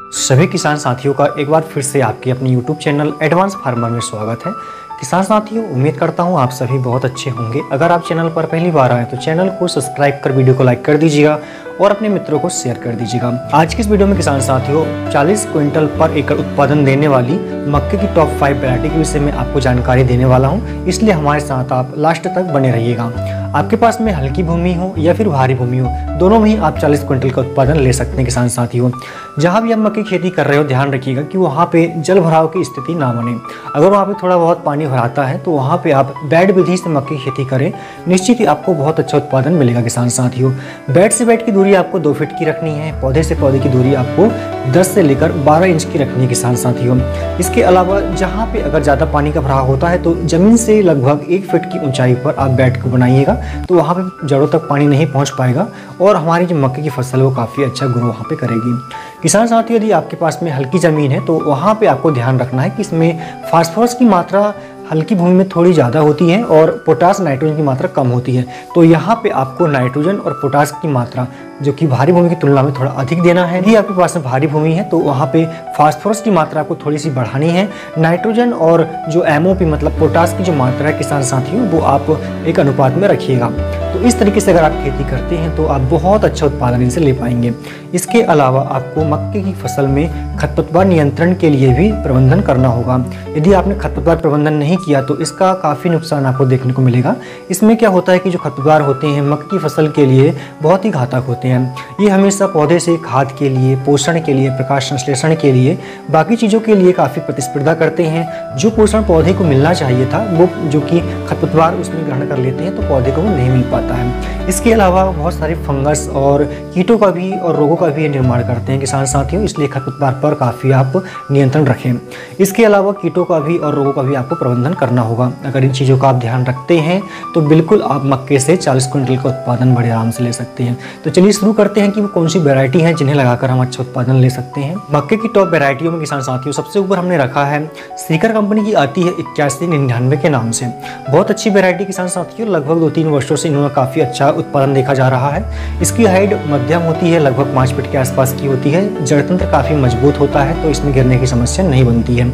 सभी किसान साथियों का एक बार फिर से आपके अपने YouTube चैनल एडवांस फार्मर में स्वागत है। किसान साथियों, उम्मीद करता हूं आप सभी बहुत अच्छे होंगे। अगर आप चैनल पर पहली बार आए तो चैनल को सब्सक्राइब कर वीडियो को लाइक कर दीजिएगा और अपने मित्रों को शेयर कर दीजिएगा। आज की इस वीडियो में किसान साथियों 40 क्विंटल पर एकड़ उत्पादन देने वाली मक्के की टॉप 5 वैरायटी के विषय में आपको जानकारी देने वाला हूं, इसलिए हमारे साथ आप लास्ट तक बने रहिएगा। आपके पास में हल्की भूमि हो या फिर भारी भूमि हो, दोनों में ही आप 40 क्विंटल का उत्पादन ले सकते हैं। किसान साथियों, जहां भी आप मक्के की खेती कर रहे हो ध्यान रखिएगा कि वहां पे जल भराव की स्थिति ना बने। अगर वहां पे थोड़ा बहुत पानी भराता है तो वहां पे आप बेड विधि से मक्के की खेती करें, निश्चित ही आपको बहुत अच्छा उत्पादन मिलेगा। किसान साथियों, बेड से बेड की दूरी आपको 2 फीट की रखनी है, पौधे से पौधे की दूरी आपको 10 से लेकर 12 इंच की रखनी है। किसान साथियों, इसके अलावा जहाँ पे अगर ज़्यादा पानी का भराव होता है तो ज़मीन से लगभग 1 फीट की ऊंचाई पर आप बेड को बनाइएगा, तो वहाँ पे जड़ों तक पानी नहीं पहुँच पाएगा और हमारी जो मक्के की फसल है वो काफ़ी अच्छा ग्रो वहाँ पे करेगी। किसान साथियों, यदि आपके पास में हल्की ज़मीन है तो वहाँ पे आपको ध्यान रखना है कि इसमें फास्फोरस की मात्रा हल्की भूमि में थोड़ी ज़्यादा होती है और पोटास नाइट्रोजन की मात्रा कम होती है। तो यहाँ पे आपको नाइट्रोजन और पोटास की मात्रा जो कि भारी भूमि की तुलना में थोड़ा अधिक देना है। यदि आपके पास में भारी भूमि है तो वहाँ पे फास्फोरस की मात्रा आपको थोड़ी सी बढ़ानी है। नाइट्रोजन और जो MOP मतलब पोटास की जो मात्रा है किसान साथियों, वो आप एक अनुपात में रखिएगा। तो इस तरीके से अगर आप खेती करते हैं तो आप बहुत अच्छा उत्पादन इनसे ले पाएंगे। इसके अलावा आपको मक्के की फसल में खरपतवार नियंत्रण के लिए भी प्रबंधन करना होगा। यदि आपने खरपतवार प्रबंधन नहीं किया तो इसका काफ़ी नुकसान आपको देखने को मिलेगा। इसमें क्या होता है कि जो खरपतवार होते हैं मक्के की फसल के लिए बहुत ही घातक होते हैं। ये हमेशा पौधे से खाद के लिए, पोषण के लिए, प्रकाश संश्लेषण के लिए, बाकी चीज़ों के लिए काफ़ी प्रतिस्पर्धा करते हैं। जो पोषण पौधे को मिलना चाहिए था वो जो कि खरपतवार उसमें ग्रहण कर लेते हैं तो पौधे को वो नहीं मिल पाता है। इसके अलावा बहुत सारे फंगस और कीटों का भी और रोगों का भी निर्माण करते हैं किसान साथियों, इसलिए खरपतवार पर काफ़ी आप नियंत्रण रखें। इसके अलावा कीटों का भी और रोगों का भी आपको प्रबंधन करना होगा। अगर इन चीज़ों का आप ध्यान रखते हैं तो बिल्कुल आप मक्के से 40 क्विंटल का उत्पादन बड़े आराम से ले सकते हैं। तो चलिए शुरू करते हैं कि वो कौन सी वैरायटी है जिन्हें लगाकर हम अच्छा उत्पादन ले सकते हैं। मक्के की टॉप वैरायटियों में किसान साथियों सबसे ऊपर हमने रखा है सीकर कंपनी की आती है 8199 के नाम से। बहुत अच्छी वैरायटी किसान साथियों, लगभग 2-3 वर्षों से इन्होंने काफ़ी अच्छा उत्पादन देखा जा रहा है। इसकी हाइट मध्यम होती है, लगभग 5 फीट के आसपास की होती है। जड़तंत्र काफ़ी मजबूत होता है तो इसमें गिरने की समस्या नहीं बनती है।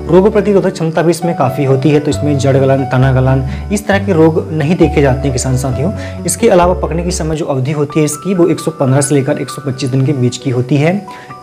रोग प्रतिरोधक क्षमता भी इसमें काफ़ी होती है तो इसमें जड़ गलन, तना गलन इस तरह के रोग नहीं देखे जाते हैं किसान साथियों। इसके अलावा पकने की समय जो अवधि होती है इसकी वो 115 से लेकर 125 दिन के बीच की होती है।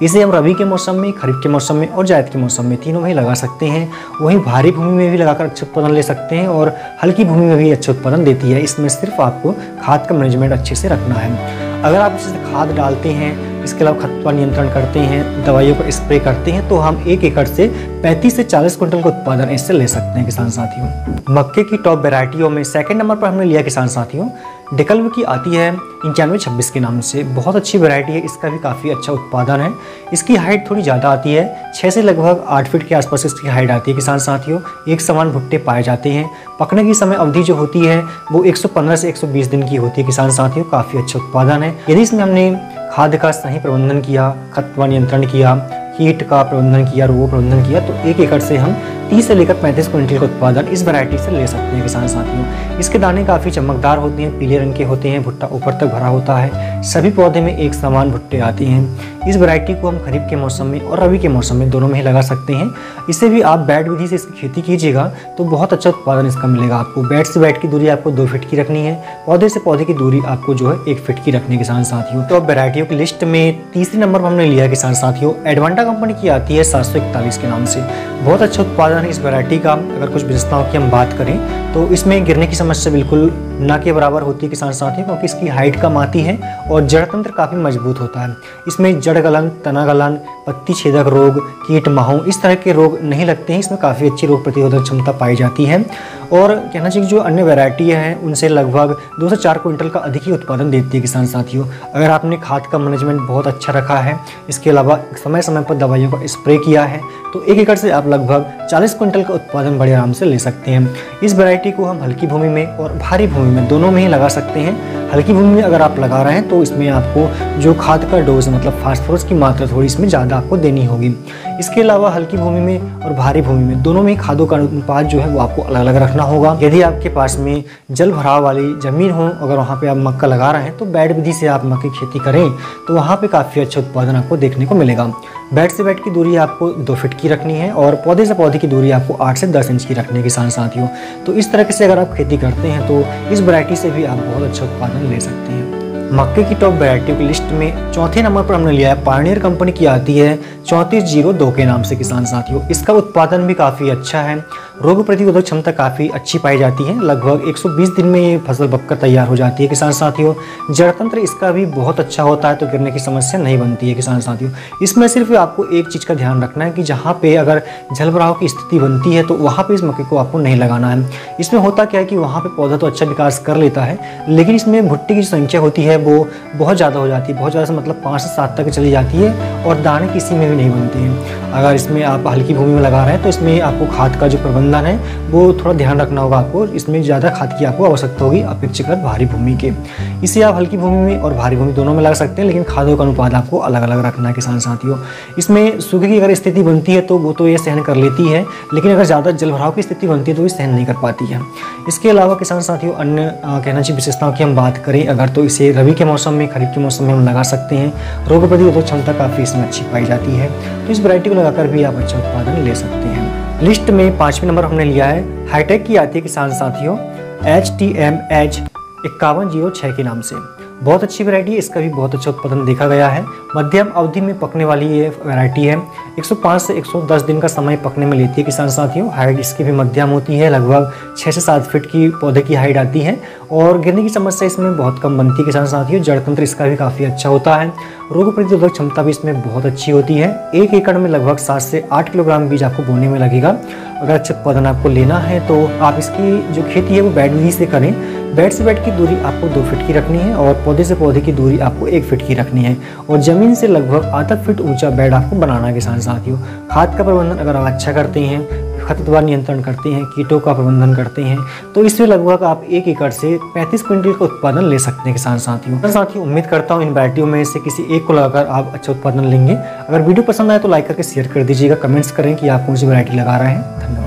इसे हम रबी के मौसम में, खरीफ के मौसम में और जायद के मौसम में तीनों में ही लगा सकते हैं। वहीं भारी भूमि में भी लगाकर अच्छा उत्पादन ले सकते हैं और हल्की भूमि में भी अच्छा उत्पादन देती है। इसमें सिर्फ आपको खाद का मैनेजमेंट अच्छे से रखना है। अगर आप इससे खाद डालते हैं, इसके अलावा खरपतवार नियंत्रण करते हैं, दवाइयों पर स्प्रे करते हैं तो हम 1 एकड़ से 35 से 40 क्विंटल का उत्पादन इससे ले सकते हैं किसान साथियों। मक्के की टॉप वैरायटियों में सेकंड नंबर पर हमने लिया किसान साथियों डेकल्व की आती है 9526 के नाम से। बहुत अच्छी वैरायटी है, इसका भी काफ़ी अच्छा उत्पादन है। इसकी हाइट थोड़ी ज़्यादा आती है, 6 से लगभग 8 फीट के आसपास इसकी हाइट आती है किसान साथियों। एक समान भुट्टे पाए जाते हैं। पकने की समय अवधि जो होती है वो 115 से 120 दिन की होती है किसान साथियों। काफ़ी अच्छा उत्पादन है। यदि इसमें हमने खाद का सही प्रबंधन किया, खरपतवार नियंत्रण किया, कीट का प्रबंधन किया, रोग प्रबंधन किया तो 1 एकड़ से हम 30 से लेकर 35 क्विंटल का उत्पादन इस वैरायटी से ले सकते हैं किसान साथियों। इसके दाने काफ़ी चमकदार होते हैं, पीले रंग के होते हैं, भुट्टा ऊपर तक भरा होता है। सभी पौधे में एक समान भुट्टे आते हैं। इस वैरायटी को हम खरीफ के मौसम में और रबी के मौसम में दोनों में ही लगा सकते हैं। इसे भी आप बेड विधि से इसकी खेती कीजिएगा तो बहुत अच्छा उत्पादन इसका मिलेगा आपको। बेड से बेड की दूरी आपको 2 फीट की रखनी है, पौधे से पौधे की दूरी आपको जो है 1 फीट की रखनी है किसान साथियों। तो अब वैरायटियों की लिस्ट में तीसरे नंबर पर हमने लिया किसान साथियों एडवांटा कंपनी की आती है 741 के नाम से। बहुत अच्छा उत्पादन है इस वैरायटी का। अगर कुछ विशेषताओं की हम बात करें तो इसमें गिरने की समस्या बिल्कुल ना के बराबर होती है किसान साथियों, क्योंकि इसकी हाइट कम आती है और जड़ तंत्र काफ़ी मजबूत होता है। इसमें जड़ गलन, तना गलन, पत्ती छेदक रोग, कीट माहों इस तरह के रोग नहीं लगते हैं। इसमें काफ़ी अच्छी रोग प्रतिरोधक क्षमता पाई जाती है और कहना चाहिए जो अन्य वैरायटी हैं उनसे लगभग 2 से 4 क्विंटल का अधिक ही उत्पादन देती है किसान साथियों। अगर आपने खाद का मैनेजमेंट बहुत अच्छा रखा है, इसके अलावा समय समय पर दवाइयों का स्प्रे किया है तो 1 एकड़ से आप लगभग 40 क्विंटल का उत्पादन बड़े आराम से ले सकते हैं। इस वैरायटी को हम हल्की भूमि में और भारी भूमि में दोनों में ही लगा सकते हैं। हल्की भूमि में अगर आप लगा रहे हैं तो इसमें आपको जो खाद का डोज मतलब फास्फोरस की मात्रा थोड़ी इसमें ज़्यादा आपको देनी होगी। इसके अलावा हल्की भूमि में और भारी भूमि में दोनों में खादों का अनुपात जो है वो आपको अलग अलग रखना रखना होगा। यदि आपके पास में जल भराव वाली ज़मीन हो, अगर वहाँ पे आप मक्का लगा रहे हैं तो बेड विधि से आप मक्के की खेती करें तो वहाँ पे काफ़ी अच्छा उत्पादन आपको देखने को मिलेगा। बेड से बेड की दूरी आपको 2 फीट की रखनी है और पौधे से पौधे की दूरी आपको 8 से 10 इंच की रखने के साथ साथियों। तो इस तरीके से अगर आप खेती करते हैं तो इस वैरायटी से भी आप बहुत अच्छा उत्पादन ले सकते हैं। मक्के की टॉप वैरायटियों की लिस्ट में चौथे नंबर पर हमने लिया है पायनियर कंपनी की आती है 3402 के नाम से किसान साथियों। इसका उत्पादन भी काफ़ी अच्छा है, रोग प्रतिरोधक क्षमता काफ़ी अच्छी पाई जाती है। लगभग 120 दिन में ये फसल पककर तैयार हो जाती है किसान साथियों। जड़ तंत्र इसका भी बहुत अच्छा होता है, तो गिरने की समस्या नहीं बनती है किसान साथियों। इसमें सिर्फ आपको एक चीज़ का ध्यान रखना है कि जहाँ पे अगर जलभराव की स्थिति बनती है तो वहाँ पे इस मक्के को आपको नहीं लगाना है। इसमें होता क्या है कि वहाँ पे पौधा तो अच्छा विकास कर लेता है, लेकिन इसमें भुट्टी की संख्या होती है वो बहुत ज़्यादा हो जाती है, बहुत ज़्यादा से मतलब 5 से 7 तक चली जाती है और दाने किसी में भी नहीं बनते हैं। अगर इसमें आप हल्की भूमि में लगा रहे हैं तो इसमें आपको खाद का जो प्रबंधन है वो थोड़ा ध्यान रखना होगा आपको। इसमें ज़्यादा खाद की आपको आवश्यकता होगी अपेक्षाकृत भारी भूमि के। इसे आप हल्की भूमि में और भारी भूमि दोनों में लगा सकते हैं, लेकिन खादों का अनुपात आपको अलग अलग रखना है किसान साथियों। इसमें सूखे की अगर स्थिति बनती है तो वो तो ये सहन कर लेती है, लेकिन अगर ज़्यादा जलभराव की स्थिति बनती है तो ये सहन नहीं कर पाती है। इसके अलावा किसान साथियों अन्य कहना चाहिए विशेषताओं की हम बात करें अगर, तो इसे रबी के मौसम में, खरीफ के मौसम में हम लगा सकते हैं। रोग प्रतिरोधक क्षमता काफ़ी इसमें अच्छी पाई जाती है, तो इस वैरायटी को लगाकर भी आप अच्छा उत्पादन ले सकते हैं। लिस्ट में 5वें नंबर हमने लिया है हाईटेक की आती है किसान साथियों HTMH 5106 के नाम से। बहुत अच्छी वैरायटी है, इसका भी बहुत अच्छा उत्पादन देखा गया है। मध्यम अवधि में पकने वाली ये वैरायटी है। 105 से 110 दिन का समय पकने में लेती है किसान साथियों। हाइट इसकी भी मध्यम होती है, लगभग 6 से 7 फीट की पौधे की हाइट आती है और गिरने की समस्या इसमें बहुत कम बनती है किसान साथियों। जड़ तंत्र इसका भी काफ़ी अच्छा होता है, रोग प्रतिरोधक क्षमता भी इसमें बहुत अच्छी होती है। 1 एकड़ में लगभग 7 से 8 किलोग्राम बीज आपको बोने में लगेगा। अगर अच्छा उत्पादन आपको लेना है तो आप इसकी जो खेती है वो बेड विधि से करें। बेड से बेड की दूरी आपको 2 फीट की रखनी है और पौधे से पौधे की दूरी आपको 1 फीट की रखनी है और ज़मीन से लगभग आधा फीट ऊंचा बेड आपको बनाना है किसान साथियों। खाद का प्रबंधन अगर आप अच्छा करते हैं, खरपतवार नियंत्रण करते हैं, कीटों का प्रबंधन करते हैं, तो इससे लगभग आप 1 एकड़ से 35 क्विंटल का उत्पादन ले सकते हैं किसान साथियों। उम्मीद करता हूँ इन वैरायटियों में से किसी एक को लगाकर आप अच्छा उत्पादन लेंगे। अगर वीडियो पसंद आए तो लाइक करके शेयर कर दीजिएगा, कमेंट्स करें कि आप कौन सी वैरायटी लगा रहे हैं। धन्यवाद।